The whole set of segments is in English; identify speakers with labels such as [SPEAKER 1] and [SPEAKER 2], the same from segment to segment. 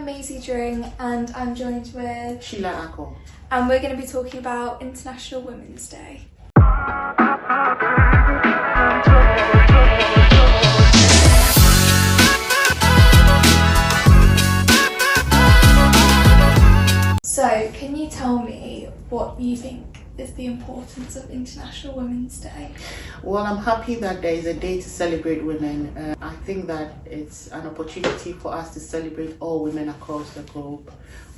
[SPEAKER 1] I'm Maisie Dring and I'm joined with
[SPEAKER 2] SHEILA,
[SPEAKER 1] and we're going to be talking about International Women's Day. So, can you tell me what you think is the importance of International Women's Day?
[SPEAKER 2] Well, I'm happy that there is a day to celebrate women. I think that it's an opportunity for us to celebrate all women across the globe.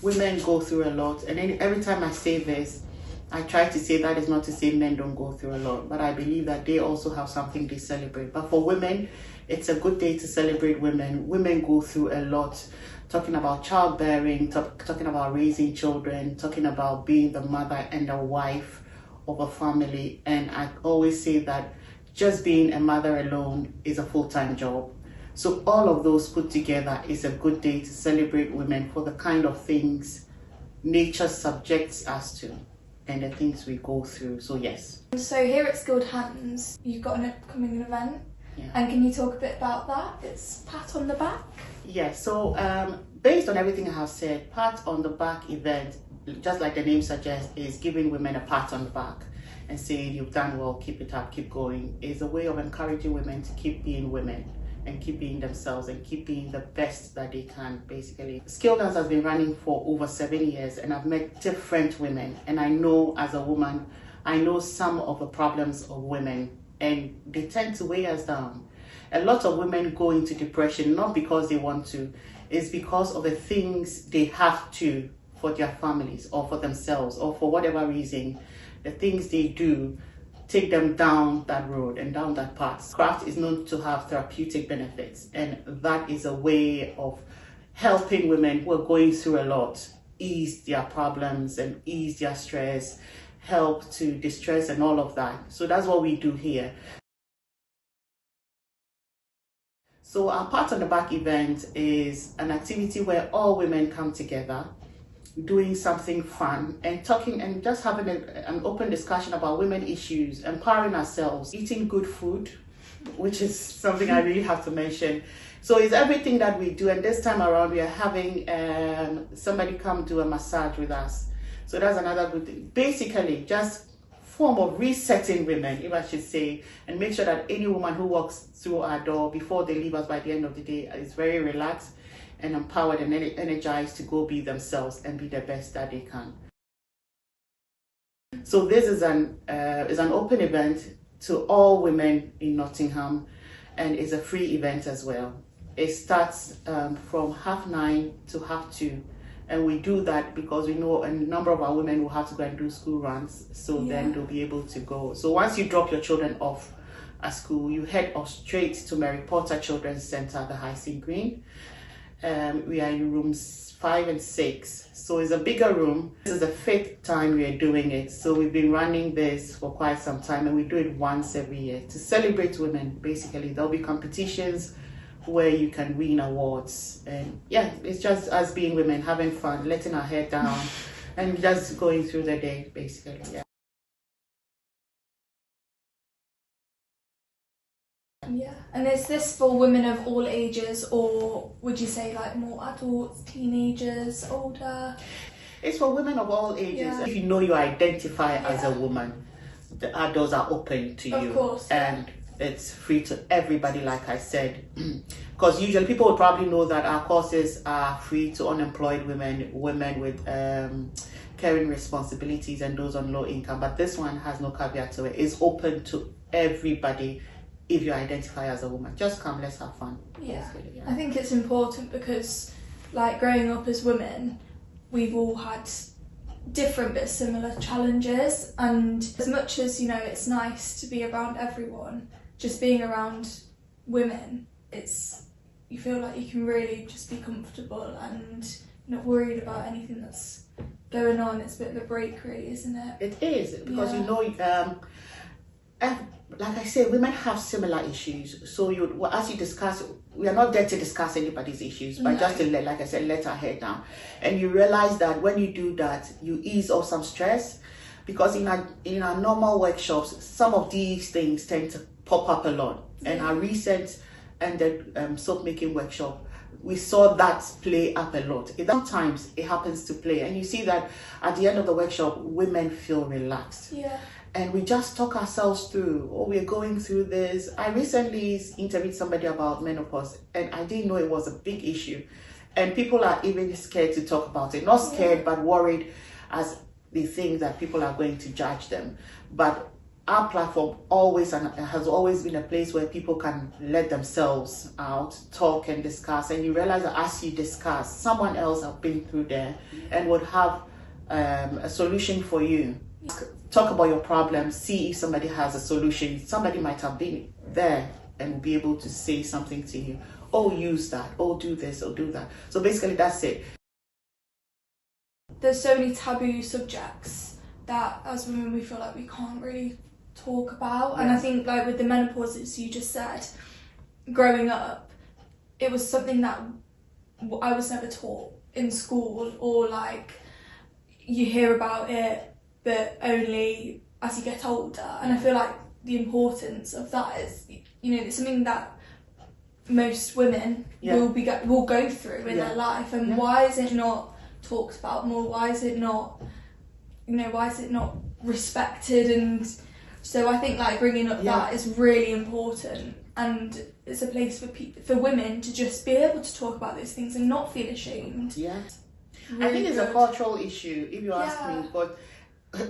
[SPEAKER 2] Women go through a lot, and every time I say this, I try to say that is not to say men don't go through a lot, but I believe that they also have something they celebrate. But for women, it's a good day to celebrate women. Women go through a lot, talking about childbearing, talking about raising children, talking about being the mother and the wife of a family. And I always say that just being a mother alone is a full-time job. So all of those put together is a good day to celebrate women for the kind of things nature subjects us to and the things we go through. So yes.
[SPEAKER 1] So here at Skilled Hands, you've got an upcoming event.
[SPEAKER 2] Yeah.
[SPEAKER 1] And can you talk a bit about that? It's Pat on the Back.
[SPEAKER 2] Yeah, so based on everything I have said, Pat on the Back event, just like the name suggests, is giving women a pat on the back and saying you've done well, keep it up, keep going. Is a way of encouraging women to keep being women and keep being themselves and keep being the best that they can, basically. Skilled Hands has been running for over 7 years, and I've met different women, and I know as a woman, I know some of the problems of women, and they tend to weigh us down. A lot of women go into depression not because they want to, it's because of the things they have to for their families or for themselves or for whatever reason. The things they do take them down that road and down that path. Craft is known to have therapeutic benefits, and that is a way of helping women who are going through a lot ease their problems and ease their stress, help to distress and all of that. So that's what we do here. So our Pat on the Back event is an activity where all women come together, doing something fun and talking and just having an open discussion about women issues, empowering ourselves, eating good food, which is something I really have to mention. So it's everything that we do, and this time around we are having somebody come do a massage with us. So that's another good thing. Basically, just form of resetting women, if I should say, and make sure that any woman who walks through our door before they leave us by the end of the day is very relaxed and empowered and energized to go be themselves and be the best that they can. So this is an open event to all women in Nottingham, and it's a free event as well. It starts from 9:30 to 2:30. And we do that because we know a number of our women will have to go and do school runs, so then they'll be able to go. So once you drop your children off at school, you head off straight to Mary Potter Children's Center, the Hyson Green. We are in rooms 5 and 6, so it's a bigger room. This is the 5th time we are doing it, so we've been running this for quite some time, and we do it once every year to celebrate women. Basically, there'll be competitions where you can win awards, and yeah, it's just us being women, having fun, letting our hair down and just going through the day, basically.
[SPEAKER 1] Yeah, and is this for women of all ages, or would you say like more adults, teenagers, older?
[SPEAKER 2] It's for women of all ages. If you know you identify as a woman, the doors are open to you.
[SPEAKER 1] Of course.
[SPEAKER 2] And it's free to everybody, like I said, because usually people would probably know that our courses are free to unemployed women, women with caring responsibilities, and those on low income, but this one has no caveat to it. It's open to everybody. If you identify as a woman, just come, let's have fun.
[SPEAKER 1] Yeah. I think it's important because, like, growing up as women, we've all had different but similar challenges, and as much as, you know, it's nice to be around everyone, just being around women, you feel like you can really just be comfortable and not worried about anything that's going on. It's a bit of a break, really, isn't it?
[SPEAKER 2] It is, because you know, like I said, women have similar issues. So as you discuss, we are not there to discuss anybody's issues, but just to like I said, let our head down. And you realize that when you do that, you ease off some stress, because in our normal workshops, some of these things tend to pop up a lot. And our recent ended soap making workshop, we saw that play up a lot. Sometimes it happens to play, and you see that at the end of the workshop, women feel relaxed.
[SPEAKER 1] Yeah.
[SPEAKER 2] And we just talk ourselves through, oh, we're going through this. I recently interviewed somebody about menopause, and I didn't know it was a big issue. And people are even scared to talk about it. Not scared, but worried, as they think that people are going to judge them. But our platform has always been a place where people can let themselves out, talk and discuss. And you realize that as you discuss, someone else has been through there and would have a solution for you. Talk about your problems, see if somebody has a solution. Somebody might have been there and will be able to say something to you. Oh, use that. Oh, do this or do that. So basically that's it.
[SPEAKER 1] There's so many taboo subjects that as women we feel like we can't really talk about. And I think like with the menopause, as you just said, growing up, it was something that I was never taught in school, or like you hear about it but only as you get older. And I feel like the importance of that is, you know, it's something that most women will go through in their life. And why is it not talked about more? Why is it not, why is it not respected? And so I think like bringing up that is really important, and it's a place for women to just be able to talk about those things and not feel ashamed.
[SPEAKER 2] Yeah,
[SPEAKER 1] really
[SPEAKER 2] I think it's a cultural issue, if you ask me. But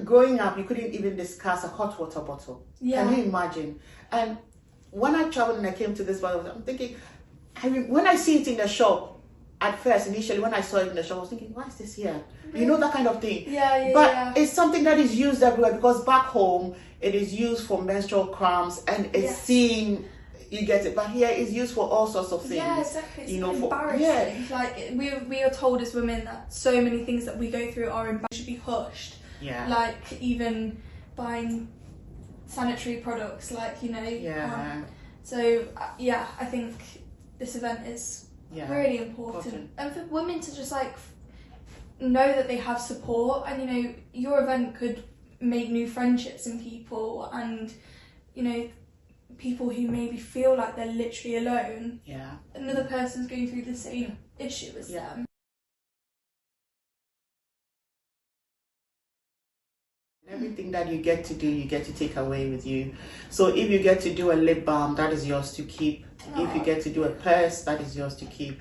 [SPEAKER 2] growing up, you couldn't even discuss a hot water bottle. Can you imagine? And when I traveled and I came to this bottle, I'm thinking, when I see it in the shop, at first, initially, when I saw it in the shop, I was thinking, why is this here? Really? You know, that kind of thing. But it's something that is used everywhere, because back home, it is used for menstrual cramps, and it's seen, you get it. But here, it's used for all sorts of things.
[SPEAKER 1] Yeah, exactly. It's
[SPEAKER 2] embarrassing.
[SPEAKER 1] Like, we are told as women that so many things that we go through are should be hushed.
[SPEAKER 2] Yeah.
[SPEAKER 1] Like, even buying sanitary products, like, So, I think this event is really important. And for women to just like know that they have support, and your event could make new friendships in people, and people who maybe feel like they're literally alone. Another person's going through the same issue as them.
[SPEAKER 2] Everything that you get to do, you get to take away with you. So if you get to do a lip balm, that is yours to keep. If you get to do a purse, that is yours to keep.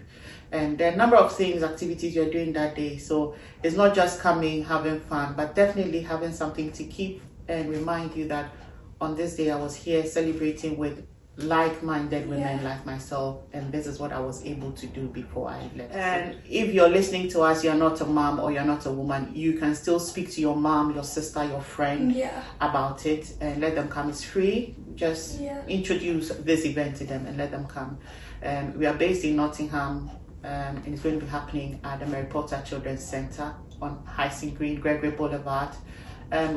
[SPEAKER 2] And there are a number of things, activities you're doing that day. So it's not just coming, having fun, but definitely having something to keep and remind you that on this day I was here celebrating with like-minded women like myself, and this is what I was able to do before I left. And if you're listening to us, you're not a mom or you're not a woman, you can still speak to your mom, your sister, your friend about it, and let them come. It's free. Just introduce this event to them and let them come. We are based in Nottingham, and it's going to be happening at the Mary Potter Children's Centre on Hyson Green, Gregory Boulevard.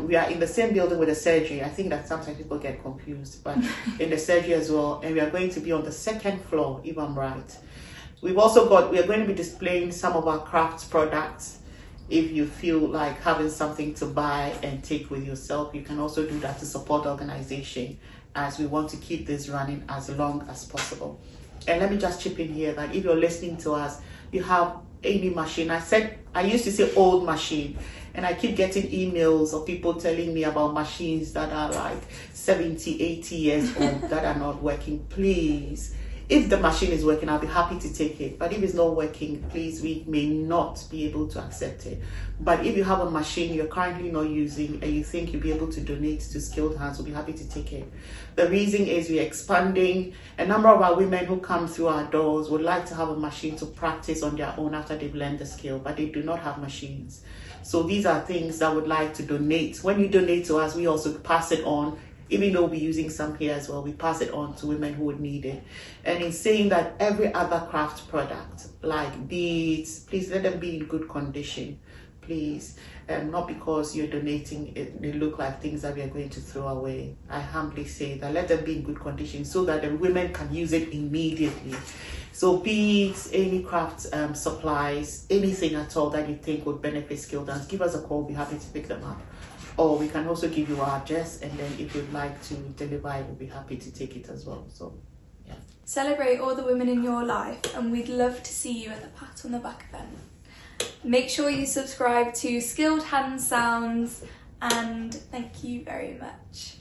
[SPEAKER 2] We are in the same building with the surgery. I think that sometimes people get confused, but in the surgery as well. And we are going to be on the second floor, if I'm right. We are going to be displaying some of our crafts products. If you feel like having something to buy and take with yourself, you can also do that to support the organization, as we want to keep this running as long as possible. And let me just chip in here that if you're listening to us, you have any machine. I used to say old machine, and I keep getting emails of people telling me about machines that are like 70, 80 years old that are not working. Please, if the machine is working, I'll be happy to take it. But if it's not working, please, we may not be able to accept it. But if you have a machine you're currently not using and you think you'll be able to donate to Skilled Hands, we'll be happy to take it. The reason is we're expanding. A number of our women who come through our doors would like to have a machine to practice on their own after they've learned the skill, but they do not have machines. So these are things that would like to donate. When you donate to us, we also pass it on. Even though we're using some here as well, we pass it on to women who would need it. And in saying that, every other craft product, like beads, please let them be in good condition, please. Not because you're donating, they look like things that we are going to throw away. I humbly say that let them be in good condition so that the women can use it immediately. So beads, any craft supplies, anything at all that you think would benefit Skilled Hands, give us a call, we'll be happy to pick them up. Or we can also give you our address, and then if you'd like to deliver it, we'll be happy to take it as well. So, yeah.
[SPEAKER 1] Celebrate all the women in your life, and we'd love to see you at the Pat on the Back event. Make sure you subscribe to Skilled Hand Sounds, and thank you very much.